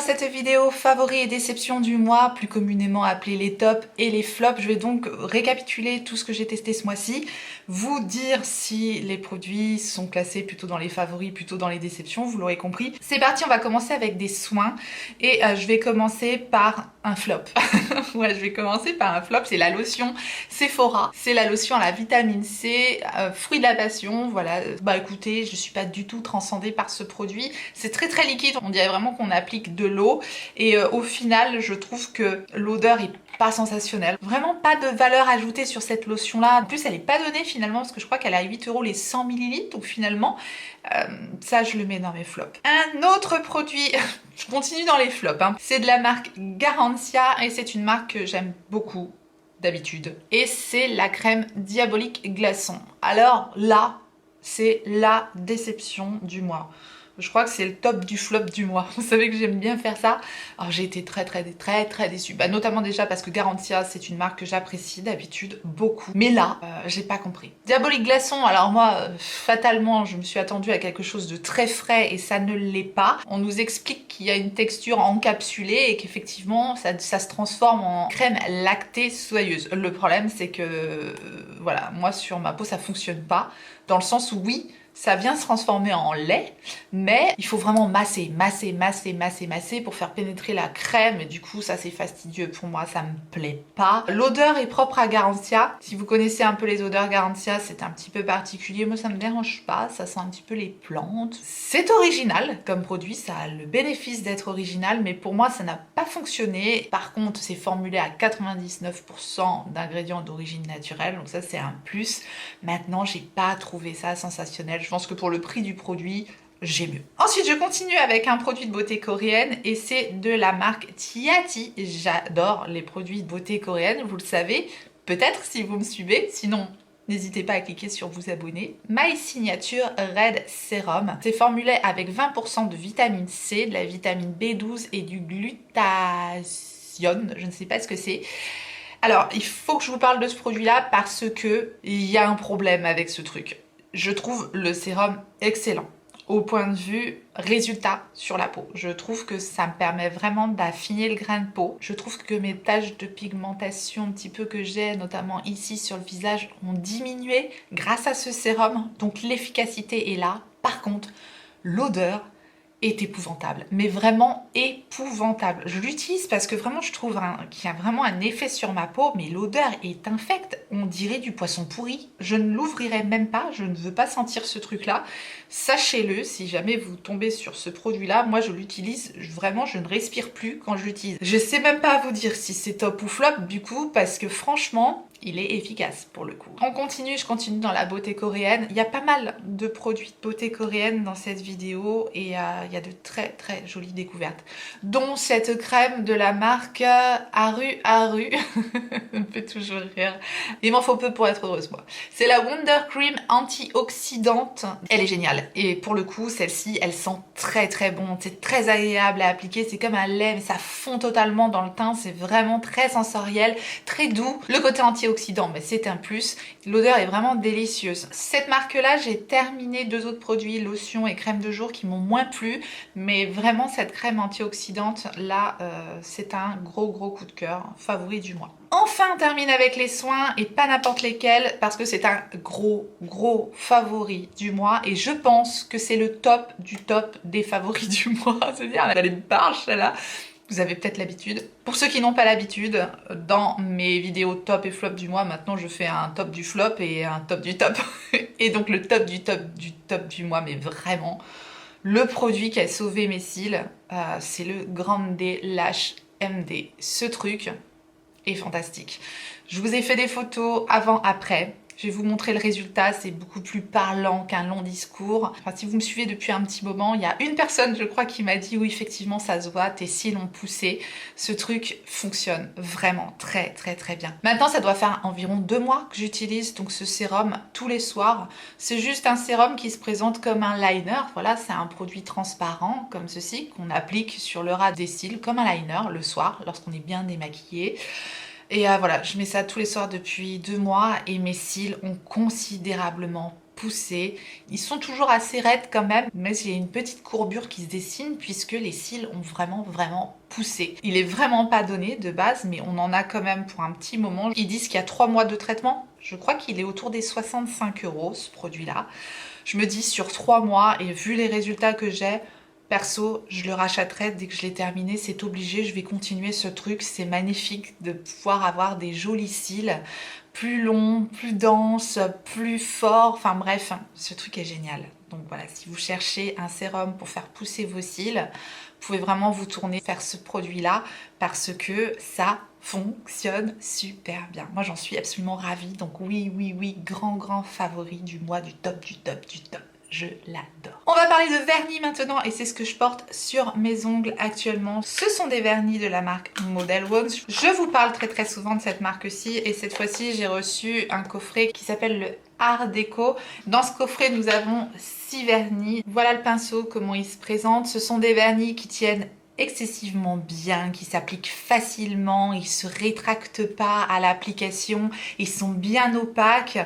cette vidéo favoris et déceptions du mois, plus communément appelée les tops et les flops. Je vais donc récapituler tout ce que j'ai testé ce mois-ci, vous dire si les produits sont classés plutôt dans les favoris, plutôt dans les déceptions, vous l'aurez compris. C'est parti, on va commencer avec des soins et je vais commencer par un flop. Ouais, je vais commencer par un flop, c'est la lotion Sephora. C'est la lotion à la vitamine C, fruit de la passion, voilà. Bah écoutez, je suis pas du tout transcendée par ce produit. C'est très liquide, on dirait vraiment qu'on applique de l'eau et au final, je trouve que l'odeur est pas sensationnelle. Vraiment pas de valeur ajoutée sur cette lotion là. En plus, elle est pas donnée finalement parce que je crois qu'elle a 8 € les 100 ml. Donc finalement, ça je le mets dans mes flops. Un autre produit, je continue dans les flops, hein. C'est de la marque Garancia et c'est une marque que j'aime beaucoup d'habitude. Et c'est la crème diabolique glaçon. Alors là, c'est la déception du mois. Je crois que c'est le top du flop du mois. Vous savez que j'aime bien faire ça. Alors j'ai été très déçue. Bah, notamment déjà parce que Garancia, c'est une marque que j'apprécie d'habitude beaucoup. Mais là, j'ai pas compris. Diabolique glaçon, alors moi, fatalement, je me suis attendue à quelque chose de très frais et ça ne l'est pas. On nous explique qu'il y a une texture encapsulée et qu'effectivement, ça se transforme en crème lactée soyeuse. Le problème, c'est que, voilà, moi sur ma peau, ça fonctionne pas. Dans le sens où oui, ça vient se transformer en lait, mais il faut vraiment masser pour faire pénétrer la crème et du coup ça c'est fastidieux pour moi, ça me plaît pas. L'odeur est propre à Garancia. Si vous connaissez un peu les odeurs Garancia, c'est un petit peu particulier. Moi ça me dérange pas, ça sent un petit peu les plantes. C'est original comme produit, ça a le bénéfice d'être original, mais pour moi ça n'a pas fonctionné. Par contre c'est formulé à 99% d'ingrédients d'origine naturelle, donc ça c'est un plus. Maintenant j'ai pas trouvé ça sensationnel. Je pense que pour le prix du produit, j'ai mieux. Ensuite, je continue avec un produit de beauté coréenne et c'est de la marque Tiati. J'adore les produits de beauté coréenne, vous le savez, peut-être si vous me suivez, sinon n'hésitez pas à cliquer sur vous abonner. My Signature Red Serum. C'est formulé avec 20% de vitamine C, de la vitamine B12 et du glutathione. Je ne sais pas ce que c'est. Alors, il faut que je vous parle de ce produit-là parce que il y a un problème avec ce truc. Je trouve le sérum excellent au point de vue résultat sur la peau. Je trouve que ça me permet vraiment d'affiner le grain de peau. Je trouve que mes taches de pigmentation un petit peu que j'ai, notamment ici sur le visage, ont diminué grâce à ce sérum. Donc l'efficacité est là. Par contre, l'odeur est épouvantable, mais vraiment épouvantable. Je l'utilise parce que vraiment je trouve qu'il y a vraiment un effet sur ma peau, mais l'odeur est infecte, on dirait du poisson pourri. Je ne l'ouvrirai même pas, je ne veux pas sentir ce truc-là. Sachez-le, si jamais vous tombez sur ce produit-là, moi je l'utilise, vraiment je ne respire plus quand je l'utilise. Je sais même pas vous dire si c'est top ou flop du coup, parce que franchement, il est efficace pour le coup. On continue, je continue dans la beauté coréenne. Il y a pas mal de produits de beauté coréenne dans cette vidéo et il y a de très jolies découvertes. Dont cette crème de la marque Haru. Ça me fait toujours rire. Il m'en faut peu pour être heureuse moi. C'est la Wonder Cream antioxydante. Elle est géniale. Et pour le coup, celle-ci, elle sent très bon. C'est très agréable à appliquer. C'est comme un lait, mais ça fond totalement dans le teint. C'est vraiment très sensoriel, très doux. Le côté antioxydant, mais c'est un plus. L'odeur est vraiment délicieuse. Cette marque-là, j'ai terminé 2 autres produits, lotion et crème de jour qui m'ont moins plu, mais vraiment cette crème antioxydante là, c'est un gros coup de cœur, favori du mois. Enfin, on termine avec les soins et pas n'importe lesquels parce que c'est un gros favori du mois et je pense que c'est le top du top des favoris du mois. C'est-à-dire, elle a les barges là. Vous avez peut-être l'habitude. Pour ceux qui n'ont pas l'habitude, dans mes vidéos top et flop du mois, maintenant je fais un top du flop et un top du top. Et donc le top du top du mois, mais vraiment, le produit qui a sauvé mes cils, c'est le Grande Lash MD. Ce truc est fantastique. Je vous ai fait des photos avant-après. Je vais vous montrer le résultat, c'est beaucoup plus parlant qu'un long discours. Enfin, si vous me suivez depuis un petit moment, il y a une personne, je crois, qui m'a dit « Oui, effectivement, ça se voit, tes cils ont poussé. » Ce truc fonctionne vraiment très bien. Maintenant, ça doit faire environ 2 mois que j'utilise donc ce sérum tous les soirs. C'est juste un sérum qui se présente comme un liner. Voilà, c'est un produit transparent comme ceci qu'on applique sur le ras des cils comme un liner le soir lorsqu'on est bien démaquillé. Et voilà, je mets ça tous les soirs depuis 2 mois et mes cils ont considérablement poussés. Ils sont toujours assez raides quand même, mais il y a une petite courbure qui se dessine puisque les cils ont vraiment poussé. Il est vraiment pas donné de base, mais on en a quand même pour un petit moment. Ils disent qu'il y a 3 mois de traitement. Je crois qu'il est autour des 65 € ce produit-là. Je me dis sur 3 mois et vu les résultats que j'ai, perso, je le rachèterai dès que je l'ai terminé, c'est obligé, je vais continuer ce truc, c'est magnifique de pouvoir avoir des jolis cils, plus longs, plus denses, plus forts, enfin bref, ce truc est génial. Donc voilà, si vous cherchez un sérum pour faire pousser vos cils, vous pouvez vraiment vous tourner vers ce produit-là parce que ça fonctionne super bien. Moi j'en suis absolument ravie, donc oui, grand favori du mois, du top. Je l'adore. On va parler de vernis maintenant et c'est ce que je porte sur mes ongles actuellement. Ce sont des vernis de la marque Model Ones. Je vous parle très souvent de cette marque-ci et cette fois-ci j'ai reçu un coffret qui s'appelle le Art Déco. Dans ce coffret nous avons 6 vernis. Voilà le pinceau, comment il se présente. Ce sont des vernis qui tiennent excessivement bien, qui s'appliquent facilement, ils se rétractent pas à l'application, ils sont bien opaques.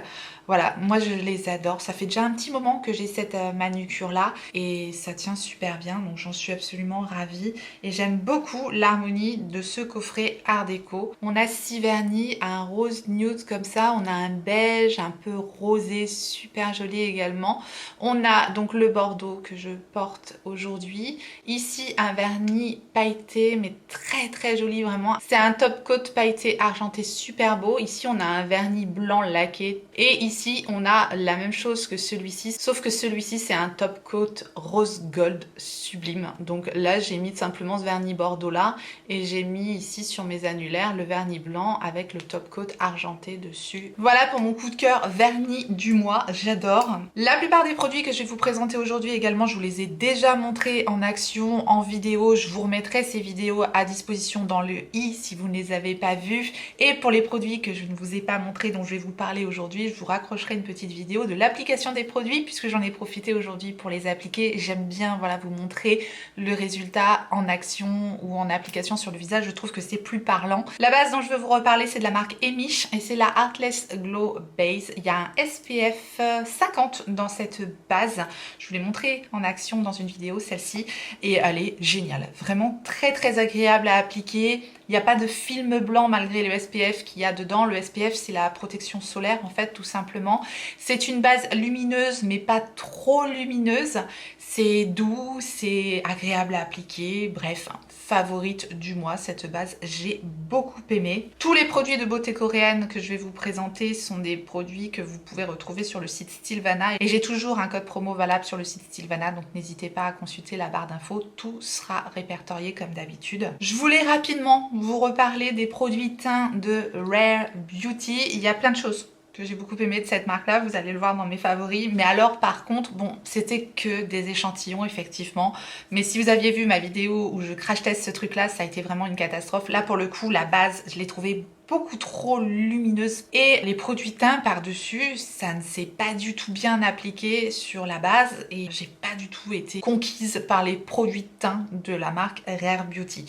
Voilà, moi je les adore. Ça fait déjà un petit moment que j'ai cette manucure là et ça tient super bien, donc j'en suis absolument ravie. Et j'aime beaucoup l'harmonie de ce coffret Art Déco. On a 6 vernis, un rose nude comme ça, on a un beige un peu rosé, super joli également. On a donc le bordeaux que je porte aujourd'hui. Ici un vernis pailleté mais très joli vraiment. C'est un top coat pailleté argenté super beau. Ici on a un vernis blanc laqué et ici on a la même chose que celui-ci, sauf que celui-ci c'est un top coat rose gold sublime. Donc là j'ai mis simplement ce vernis bordeaux là et j'ai mis ici sur mes annulaires le vernis blanc avec le top coat argenté dessus. Voilà pour mon coup de cœur vernis du mois, j'adore. La plupart des produits que je vais vous présenter aujourd'hui également, je vous les ai déjà montrés en action, en vidéo. Je vous remettrai ces vidéos à disposition dans le i si vous ne les avez pas vues. Et pour les produits que je ne vous ai pas montrés dont je vais vous parler aujourd'hui, je vous raccrocherai une petite vidéo de l'application des produits puisque j'en ai profité aujourd'hui pour les appliquer. J'aime bien voilà, vous montrer le résultat en action ou en application sur le visage. Je trouve que c'est plus parlant. La base dont je veux vous reparler, c'est de la marque Emish et c'est la Artless Glow Base. Il y a un SPF 50 dans cette base. Je vous l'ai montré en action dans une vidéo, celle-ci, et elle est géniale. Vraiment très agréable à appliquer. Il n'y a pas de film blanc malgré le SPF qu'il y a dedans. Le SPF, c'est la protection solaire en fait, tout simplement. C'est une base lumineuse, mais pas trop lumineuse. C'est doux, c'est agréable à appliquer. Bref, favorite du mois, cette base, j'ai beaucoup aimé. Tous les produits de beauté coréenne que je vais vous présenter sont des produits que vous pouvez retrouver sur le site Stylevana. Et j'ai toujours un code promo valable sur le site Stylevana, donc n'hésitez pas à consulter la barre d'infos. Tout sera répertorié comme d'habitude. Je voulais rapidement vous reparler des produits teints de Rare Beauty. Il y a plein de choses que j'ai beaucoup aimé de cette marque là, vous allez le voir dans mes favoris, mais alors par contre bon c'était que des échantillons effectivement, mais si vous aviez vu ma vidéo où je crash test ce truc là, ça a été vraiment une catastrophe. Là pour le coup la base je l'ai trouvée beaucoup trop lumineuse et les produits teints par dessus ça ne s'est pas du tout bien appliqué sur la base et j'ai pas du tout été conquise par les produits teints de la marque Rare Beauty.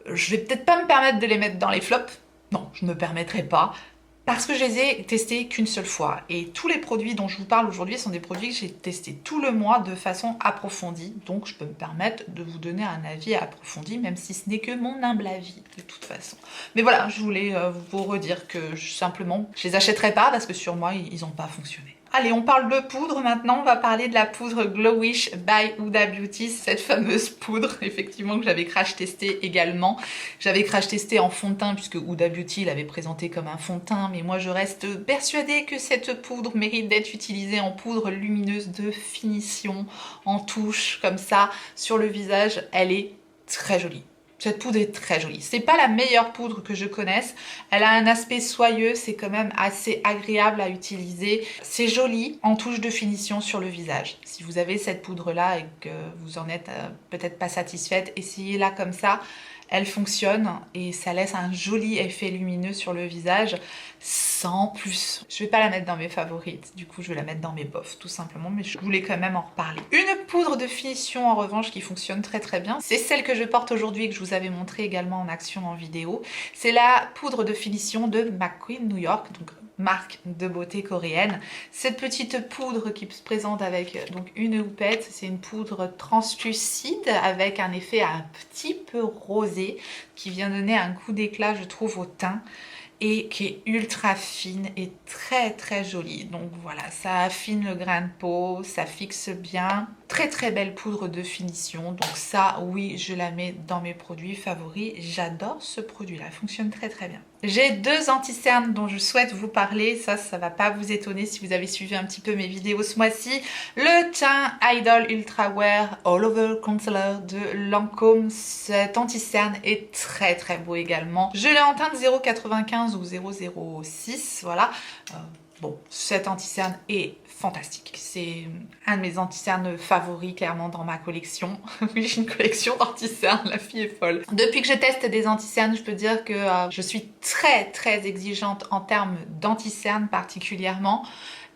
Je vais peut-être pas me permettre de les mettre dans les flops, non je me permettrai pas, parce que je les ai testés qu'une seule fois. Et tous les produits dont je vous parle aujourd'hui sont des produits que j'ai testés tout le mois de façon approfondie. Donc je peux me permettre de vous donner un avis approfondi, même si ce n'est que mon humble avis de toute façon. Mais voilà, je voulais vous redire que simplement, je les achèterai pas parce que sur moi, ils n'ont pas fonctionné. Allez, on parle de poudre maintenant, on va parler de la poudre Glowish by Huda Beauty, cette fameuse poudre, effectivement, que j'avais crash testé également. J'avais crash testé en fond de teint, puisque Huda Beauty l'avait présenté comme un fond de teint, mais moi je reste persuadée que cette poudre mérite d'être utilisée en poudre lumineuse de finition, en touche, comme ça, sur le visage. Elle est très jolie. Cette poudre est très jolie. C'est pas la meilleure poudre que je connaisse. Elle a un aspect soyeux, c'est quand même assez agréable à utiliser. C'est joli en touche de finition sur le visage. Si vous avez cette poudre-là et que vous en êtes peut-être pas satisfaite, essayez-la comme ça. Elle fonctionne et ça laisse un joli effet lumineux sur le visage sans plus. Je vais pas la mettre dans mes favorites, du coup je vais la mettre dans mes bofs tout simplement, mais je voulais quand même en reparler. Une poudre de finition en revanche qui fonctionne très bien, c'est celle que je porte aujourd'hui et que je vous avais montré également en action en vidéo. C'est la poudre de finition de McQueen New York, donc marque de beauté coréenne. Cette petite poudre qui se présente avec donc une houppette, c'est une poudre translucide avec un effet un petit peu rosé qui vient donner un coup d'éclat, je trouve, au teint, et qui est ultra fine et très jolie. Donc voilà, ça affine le grain de peau, ça fixe bien. Très belle poudre de finition. Donc ça, oui, je la mets dans mes produits favoris. J'adore ce produit-là, il fonctionne très bien. J'ai deux anti-cernes dont je souhaite vous parler. Ça va pas vous étonner si vous avez suivi un petit peu mes vidéos ce mois-ci. Le teint Idol Ultra Wear All Over Concealer de Lancôme. Cet anti-cerne est très beau également. Je l'ai en teinte 0,95 ou 0,06, voilà. Bon, cet anti-cerne est fantastique. C'est un de mes anti-cernes favoris, clairement, dans ma collection. Oui, j'ai une collection d'anti-cernes, la fille est folle. Depuis que je teste des anti-cernes, je peux dire que je suis très exigeante en termes d'anti-cernes particulièrement.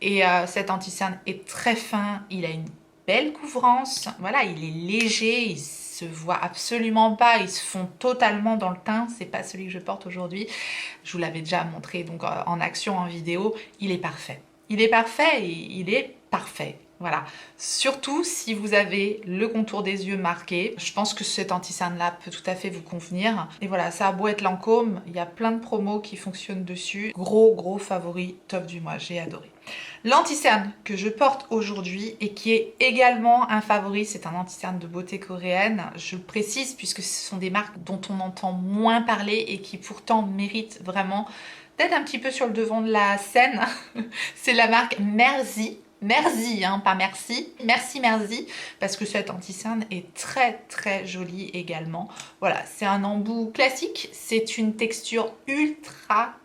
Et cet anti-cerne est très fin, il a une belle couvrance. Voilà, il est léger, il se voit absolument pas, il se fond totalement dans le teint. C'est pas celui que je porte aujourd'hui. Je vous l'avais déjà montré donc en action, en vidéo. Il est parfait. Il est parfait et il est parfait. Voilà. Surtout si vous avez le contour des yeux marqué. Je pense que cet anti-cerne-là peut tout à fait vous convenir. Et voilà, ça a beau être Lancôme, il y a plein de promos qui fonctionnent dessus. Gros favori, top du mois, j'ai adoré. L'anti-cerne que je porte aujourd'hui et qui est également un favori, c'est un anti-cerne de beauté coréenne. Je le précise puisque ce sont des marques dont on entend moins parler et qui pourtant méritent vraiment d'être un petit peu sur le devant de la scène. C'est la marque Merci. Merci, hein, pas merci. Merci, parce que cet anti-cerne est très joli également. Voilà, c'est un embout classique. C'est une texture ultra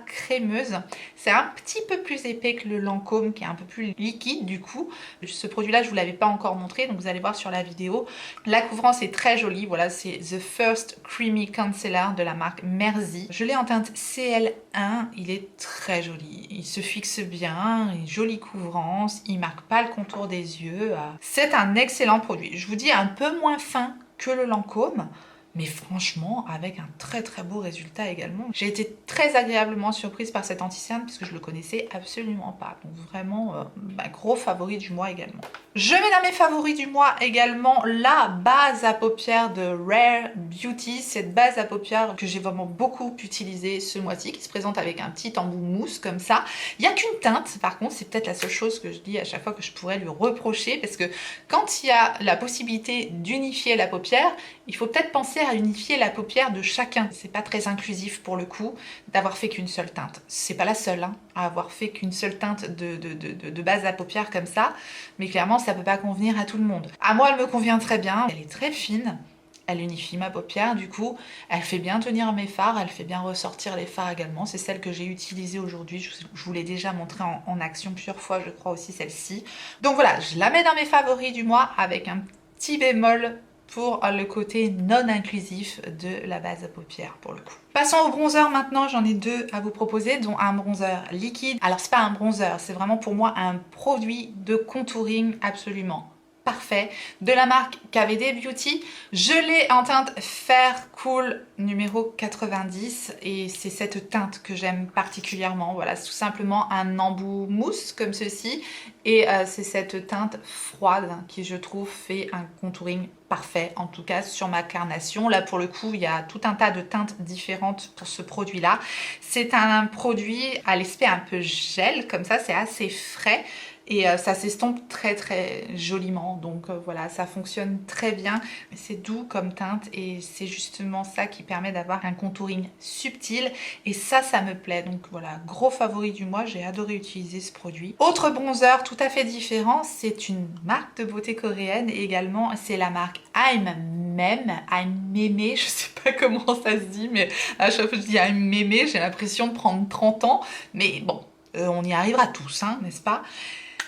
crémeuse. C'est un petit peu plus épais que le Lancôme qui est un peu plus liquide du coup. Ce produit-là, je vous l'avais pas encore montré, donc vous allez voir sur la vidéo. La couvrance est très jolie. Voilà, c'est The First Creamy Concealer de la marque Merci. Je l'ai en teinte CL1. Il est très joli. Il se fixe bien, une jolie couvrance. Il marque pas le contour des yeux. C'est un excellent produit. Je vous dis un peu moins fin que le Lancôme, mais franchement avec un très beau résultat également. J'ai été très agréablement surprise par cet anti-cerne puisque je le connaissais absolument pas. Donc vraiment gros favori du mois également. Je mets dans mes favoris du mois également la base à paupières de Rare Beauty. Cette base à paupières que j'ai vraiment beaucoup utilisée ce mois-ci, qui se présente avec un petit embout mousse comme ça. Il n'y a qu'une teinte, par contre, c'est peut-être la seule chose que je dis à chaque fois que je pourrais lui reprocher, parce que quand il y a la possibilité d'unifier la paupière, il faut peut-être penser à unifier la paupière de chacun. C'est pas très inclusif pour le coup d'avoir fait qu'une seule teinte. C'est pas la seule hein, à avoir fait qu'une seule teinte de base à paupières comme ça, mais clairement ça peut pas convenir à tout le monde. À moi elle me convient très bien, elle est très fine, elle unifie ma paupière du coup, elle fait bien tenir mes fards, elle fait bien ressortir les fards également. C'est celle que j'ai utilisée aujourd'hui, je vous l'ai déjà montré en action plusieurs fois je crois aussi celle-ci. Donc voilà, je la mets dans mes favoris du mois avec un petit bémol pour le côté non inclusif de la base à paupières pour le coup. Passons au bronzer maintenant, j'en ai deux à vous proposer, dont un bronzer liquide. Alors c'est pas un bronzer, c'est vraiment pour moi un produit de contouring absolument parfait de la marque KVD Beauty. Je l'ai en teinte Fair Cool numéro 90 et c'est cette teinte que j'aime particulièrement. Voilà, c'est tout simplement un embout mousse comme ceci et c'est cette teinte froide qui je trouve fait un contouring parfait, en tout cas sur ma carnation. Là pour le coup il y a tout un tas de teintes différentes pour ce produit là. C'est un produit à l'aspect un peu gel comme ça, c'est assez frais. Et ça s'estompe très joliment, donc voilà, ça fonctionne très bien. C'est doux comme teinte et c'est justement ça qui permet d'avoir un contouring subtil et ça me plaît. Donc voilà, gros favori du mois, j'ai adoré utiliser ce produit. Autre bronzer tout à fait différent, c'est une marque de beauté coréenne également, c'est la marque I'm Meme, je sais pas comment ça se dit, mais à chaque fois que je dis I'm Meme, j'ai l'impression de prendre 30 ans, mais bon, on y arrivera tous, hein, n'est-ce pas?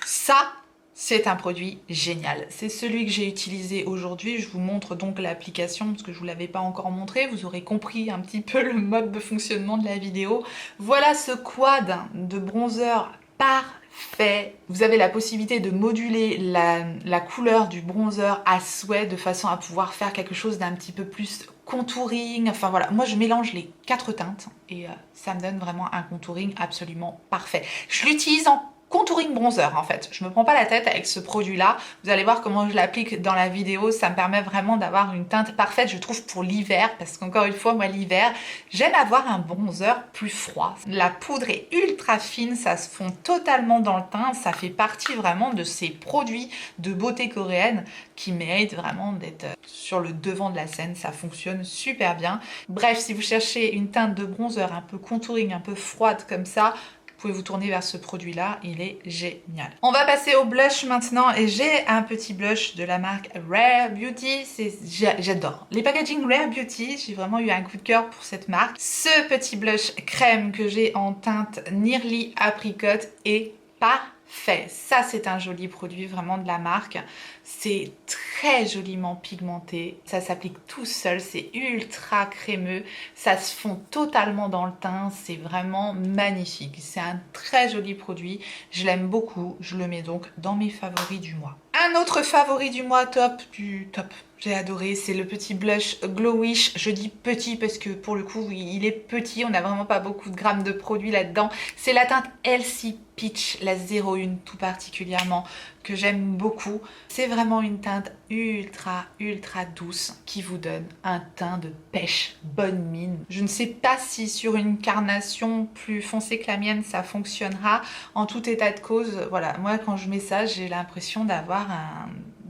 Ça, c'est un produit génial. C'est celui que j'ai utilisé aujourd'hui. Je vous montre donc l'application parce que je ne vous l'avais pas encore montré. Vous aurez compris un petit peu le mode de fonctionnement de la vidéo. Voilà ce quad de bronzer parfait. Vous avez la possibilité de moduler la couleur du bronzer à souhait de façon à pouvoir faire quelque chose d'un petit peu plus contouring. Enfin voilà, moi je mélange les 4 teintes et ça me donne vraiment un contouring absolument parfait. Je l'utilise en contouring bronzer en fait. Je me prends pas la tête avec ce produit là. Vous allez voir comment je l'applique dans la vidéo. Ça me permet vraiment d'avoir une teinte parfaite, je trouve, pour l'hiver. Parce qu'encore une fois, moi l'hiver, j'aime avoir un bronzer plus froid. La poudre est ultra fine, ça se fond totalement dans le teint. Ça fait partie vraiment de ces produits de beauté coréenne qui méritent vraiment d'être sur le devant de la scène. Ça fonctionne super bien. Bref, si vous cherchez une teinte de bronzer un peu contouring, un peu froide comme ça, vous pouvez vous tourner vers ce produit-là, il est génial. On va passer au blush maintenant et j'ai un petit blush de la marque Rare Beauty. J'adore les packaging Rare Beauty, j'ai vraiment eu un coup de cœur pour cette marque. Ce petit blush crème que j'ai en teinte Nearly Apricot est parfait. Ça, c'est un joli produit vraiment de la marque. C'est très joliment pigmenté. Ça s'applique tout seul. C'est ultra crémeux. Ça se fond totalement dans le teint. C'est vraiment magnifique. C'est un très joli produit. Je l'aime beaucoup. Je le mets donc dans mes favoris du mois. Un autre favori du mois, top du top. J'ai adoré, c'est le petit blush Glowish. Je dis petit parce que pour le coup, il est petit. On n'a vraiment pas beaucoup de grammes de produit là-dedans. C'est la teinte Elsie Peach, la 01 tout particulièrement, que j'aime beaucoup. C'est vraiment une teinte ultra douce qui vous donne un teint de pêche, bonne mine. Je ne sais pas si sur une carnation plus foncée que la mienne ça fonctionnera. En tout état de cause, voilà, moi quand je mets ça, j'ai l'impression d'avoir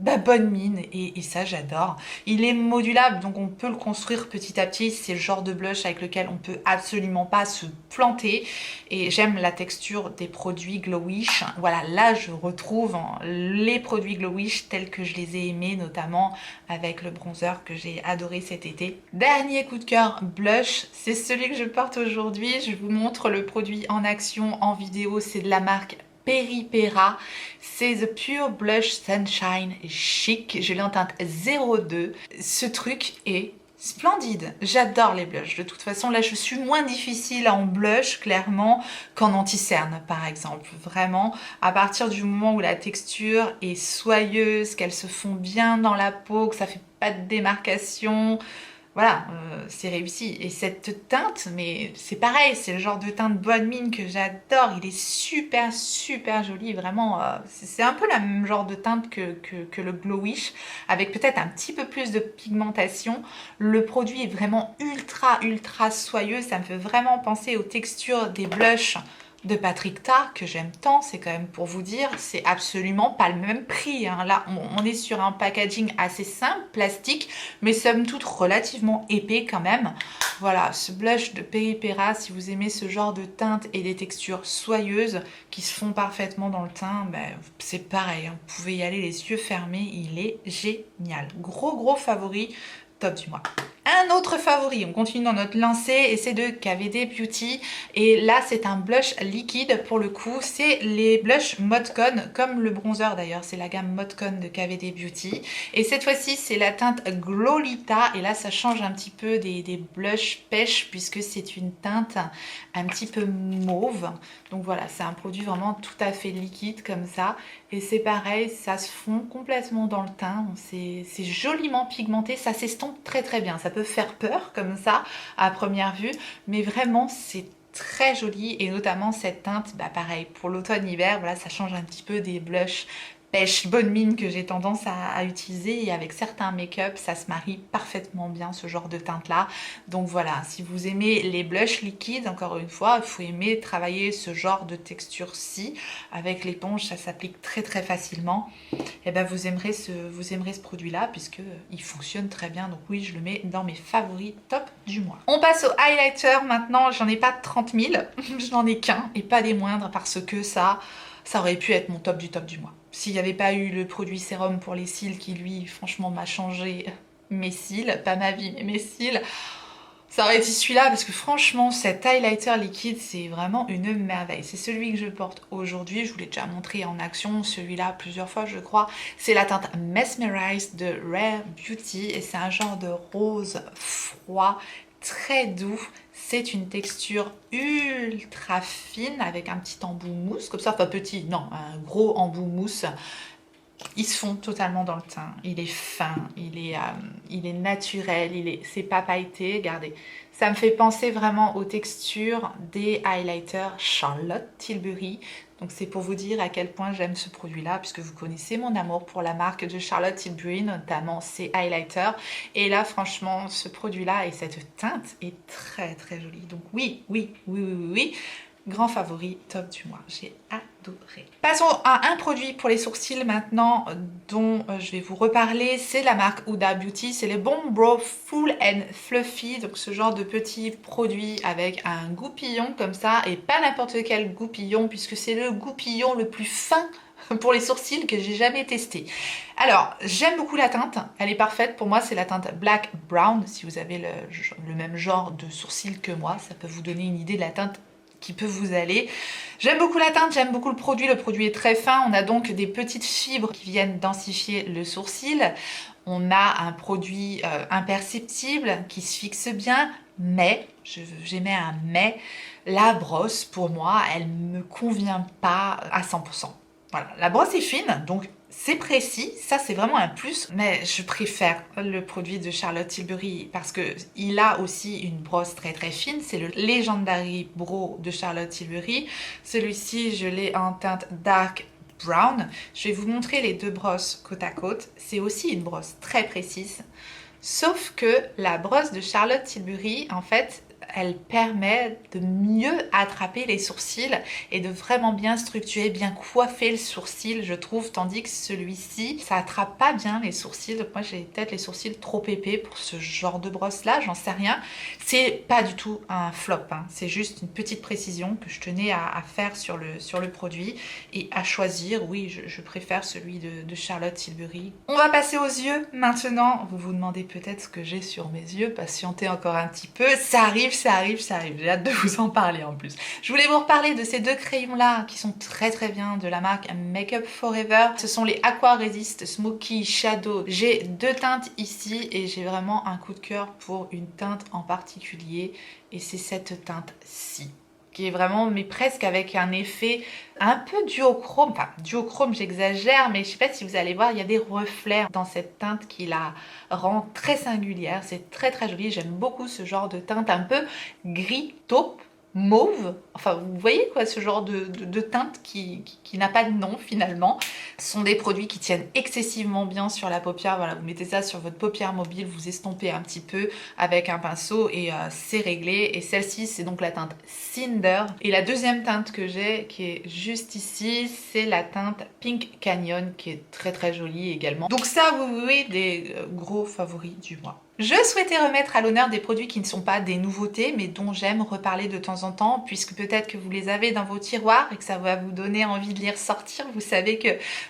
la bonne mine et ça j'adore. Il est modulable donc on peut le construire petit à petit. C'est le genre de blush avec lequel on peut absolument pas se planter et j'aime la texture des produits Glowish. Voilà, là je retrouve les produits Glowish tels que je les ai aimés, notamment avec le bronzer que j'ai adoré cet été. Dernier coup de cœur blush, c'est celui que je porte aujourd'hui. Je vous montre le produit en action en vidéo, c'est de la marque Peripera, c'est The Pure Blush Sunshine Chic, je l'ai en teinte 02. Ce truc est splendide, j'adore les blushs. De toute façon, là, je suis moins difficile en blush, clairement, qu'en anti-cerne, par exemple. Vraiment, à partir du moment où la texture est soyeuse, qu'elle se fond bien dans la peau, que ça fait pas de démarcation, voilà, c'est réussi. Et cette teinte, mais c'est pareil, c'est le genre de teinte bonne mine que j'adore. Il est super joli, vraiment. C'est un peu le même genre de teinte que le Glowish, avec peut-être un petit peu plus de pigmentation. Le produit est vraiment ultra soyeux. Ça me fait vraiment penser aux textures des blushs de Patrick Ta que j'aime tant. C'est quand même pour vous dire, c'est absolument pas le même prix hein. Là on est sur un packaging assez simple, plastique, mais somme toute relativement épais quand même. Voilà, ce blush de Peripera, si vous aimez ce genre de teinte et des textures soyeuses qui se font parfaitement dans le teint, ben, c'est pareil hein. Vous pouvez y aller les yeux fermés, il est génial. Gros favori, top du mois. Un autre favori, on continue dans notre lancée et c'est de KVD Beauty et là c'est un blush liquide pour le coup, c'est les blushs Modcon comme le bronzer d'ailleurs, c'est la gamme Modcon de KVD Beauty et cette fois-ci c'est la teinte Glolita et là ça change un petit peu des blushs pêche puisque c'est une teinte un petit peu mauve, donc voilà c'est un produit vraiment tout à fait liquide comme ça et c'est pareil, ça se fond complètement dans le teint, c'est joliment pigmenté, ça s'estompe très bien, ça peut faire peur comme ça à première vue, mais vraiment c'est très joli et notamment cette teinte, bah pareil pour l'automne-hiver, voilà ça change un petit peu des blushs pêche bonne mine que j'ai tendance à utiliser et avec certains make-up ça se marie parfaitement bien ce genre de teinte là. Donc voilà, si vous aimez les blushs liquides, encore une fois il faut aimer travailler ce genre de texture ci avec l'éponge, ça s'applique très facilement et ben vous aimerez ce produit là puisque il fonctionne très bien. Donc oui, je le mets dans mes favoris top du mois. On passe au highlighter maintenant. J'en ai pas 30 000, je n'en ai qu'un et pas des moindres parce que ça aurait pu être mon top du mois. S'il n'y avait pas eu le produit sérum pour les cils qui lui franchement m'a changé mes cils, pas ma vie mais mes cils, ça aurait été celui-là parce que franchement cet highlighter liquide c'est vraiment une merveille. C'est celui que je porte aujourd'hui, je vous l'ai déjà montré en action, celui-là plusieurs fois je crois. C'est la teinte Mesmerize de Rare Beauty et c'est un genre de rose froid très doux. C'est une texture ultra fine avec un petit embout mousse, comme ça, enfin petit, non, un gros embout mousse. Il se fond totalement dans le teint, il est fin, il est naturel, c'est pas pailleté, regardez. Ça me fait penser vraiment aux textures des highlighters Charlotte Tilbury. Donc c'est pour vous dire à quel point j'aime ce produit-là, puisque vous connaissez mon amour pour la marque de Charlotte Tilbury, notamment ses highlighters. Et là, franchement, ce produit-là et cette teinte est très très jolie. Donc oui, oui, oui, oui, oui, oui. Grand favori, top du mois, j'ai adoré. Passons à un produit pour les sourcils maintenant dont je vais vous reparler, c'est la marque Huda Beauty, c'est les Bomb Brow Full and Fluffy, donc ce genre de petit produit avec un goupillon comme ça, et pas n'importe quel goupillon puisque c'est le goupillon le plus fin pour les sourcils que j'ai jamais testé. Alors, j'aime beaucoup la teinte, elle est parfaite, pour moi c'est la teinte Black Brown, si vous avez le même genre de sourcils que moi, ça peut vous donner une idée de la teinte qui peut vous aller. J'aime beaucoup la teinte, j'aime beaucoup le produit est très fin, on a donc des petites fibres qui viennent densifier le sourcil, on a un produit imperceptible qui se fixe bien, mais, j'émets un mais, la brosse pour moi elle me convient pas à 100%. Voilà, la brosse est fine, donc c'est précis, ça c'est vraiment un plus, mais je préfère le produit de Charlotte Tilbury parce que il a aussi une brosse très très fine, c'est le Legendary Brow de Charlotte Tilbury. Celui-ci, je l'ai en teinte Dark Brown. Je vais vous montrer les deux brosses côte à côte. C'est aussi une brosse très précise, sauf que la brosse de Charlotte Tilbury, en fait, elle permet de mieux attraper les sourcils et de vraiment bien structurer, bien coiffer le sourcil, je trouve, tandis que celui-ci, ça attrape pas bien les sourcils. Donc moi, j'ai peut-être les sourcils trop épais pour ce genre de brosse-là, j'en sais rien. C'est pas du tout un flop, hein. C'est juste une petite précision que je tenais à faire sur le produit et à choisir. Oui, je préfère celui de Charlotte Tilbury. On va passer aux yeux maintenant. Vous vous demandez peut-être ce que j'ai sur mes yeux. Patientez encore un petit peu. Ça arrive, ça arrive, ça arrive. J'ai hâte de vous en parler en plus. Je voulais vous reparler de ces deux crayons-là qui sont très très bien de la marque Make Up Forever. Ce sont les Aqua Resist Smoky Shadow. J'ai deux teintes ici et j'ai vraiment un coup de cœur pour une teinte en particulier et c'est cette teinte-ci, qui est vraiment, mais presque avec un effet un peu duochrome, enfin duochrome j'exagère, mais je sais pas si vous allez voir, il y a des reflets dans cette teinte qui la rend très singulière, c'est très très joli, j'aime beaucoup ce genre de teinte un peu gris taupe, mauve, enfin vous voyez quoi, ce genre de teinte qui n'a pas de nom finalement. Ce sont des produits qui tiennent excessivement bien sur la paupière, voilà, vous mettez ça sur votre paupière mobile, vous estompez un petit peu avec un pinceau et c'est réglé. Et celle-ci c'est donc la teinte Cinder. Et la deuxième teinte que j'ai qui est juste ici, c'est la teinte Pink Canyon qui est très très jolie également. Donc ça vous voyez des gros favoris du mois. Je souhaitais remettre à l'honneur des produits qui ne sont pas des nouveautés mais dont j'aime reparler de temps en temps puisque peut-être que vous les avez dans vos tiroirs et que ça va vous donner envie de les ressortir. Vous savez que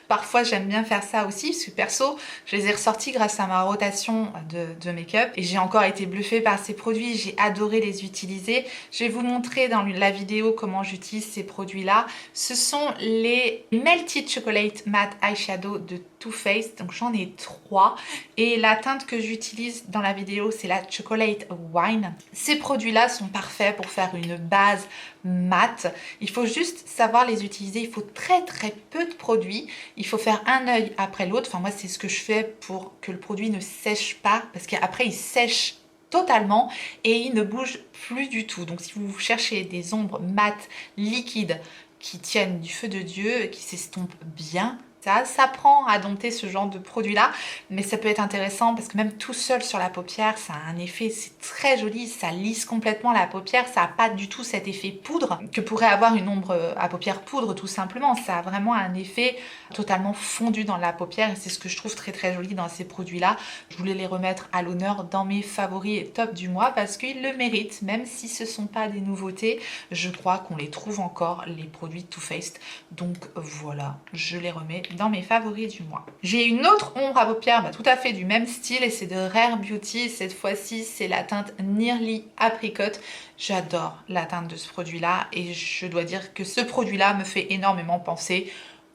parfois j'aime bien faire ça aussi parce que perso je les ai ressortis grâce à ma rotation de make-up et j'ai encore été bluffée par ces produits, j'ai adoré les utiliser. Je vais vous montrer dans la vidéo comment j'utilise ces produits là. Ce sont les Melted Chocolate Matte Eyeshadow de Too Faced, donc j'en ai trois et la teinte que j'utilise dans la vidéo c'est la Chocolate Wine. Ces produits là sont parfaits pour faire une base mat. Il faut juste savoir les utiliser, il faut très très peu de produits, il faut faire un œil après l'autre. Enfin moi c'est ce que je fais pour que le produit ne sèche pas parce qu'après il sèche totalement et il ne bouge plus du tout. Donc si vous cherchez des ombres mat liquides qui tiennent du feu de Dieu, qui s'estompent bien, ça s'apprend à dompter ce genre de produit là, mais ça peut être intéressant parce que même tout seul sur la paupière ça a un effet, c'est très joli, ça lisse complètement la paupière, ça n'a pas du tout cet effet poudre que pourrait avoir une ombre à paupières poudre tout simplement. Ça a vraiment un effet totalement fondu dans la paupière et c'est ce que je trouve très très joli dans ces produits là. Je voulais les remettre à l'honneur dans mes favoris et top du mois parce qu'ils le méritent, même si ce ne sont pas des nouveautés, je crois qu'on les trouve encore les produits Too Faced, donc voilà, je les remets dans mes favoris du mois. J'ai une autre ombre à paupières tout à fait du même style et c'est de Rare Beauty. Cette fois-ci c'est la teinte Nearly Apricot. J'adore la teinte de ce produit là et je dois dire que ce produit là me fait énormément penser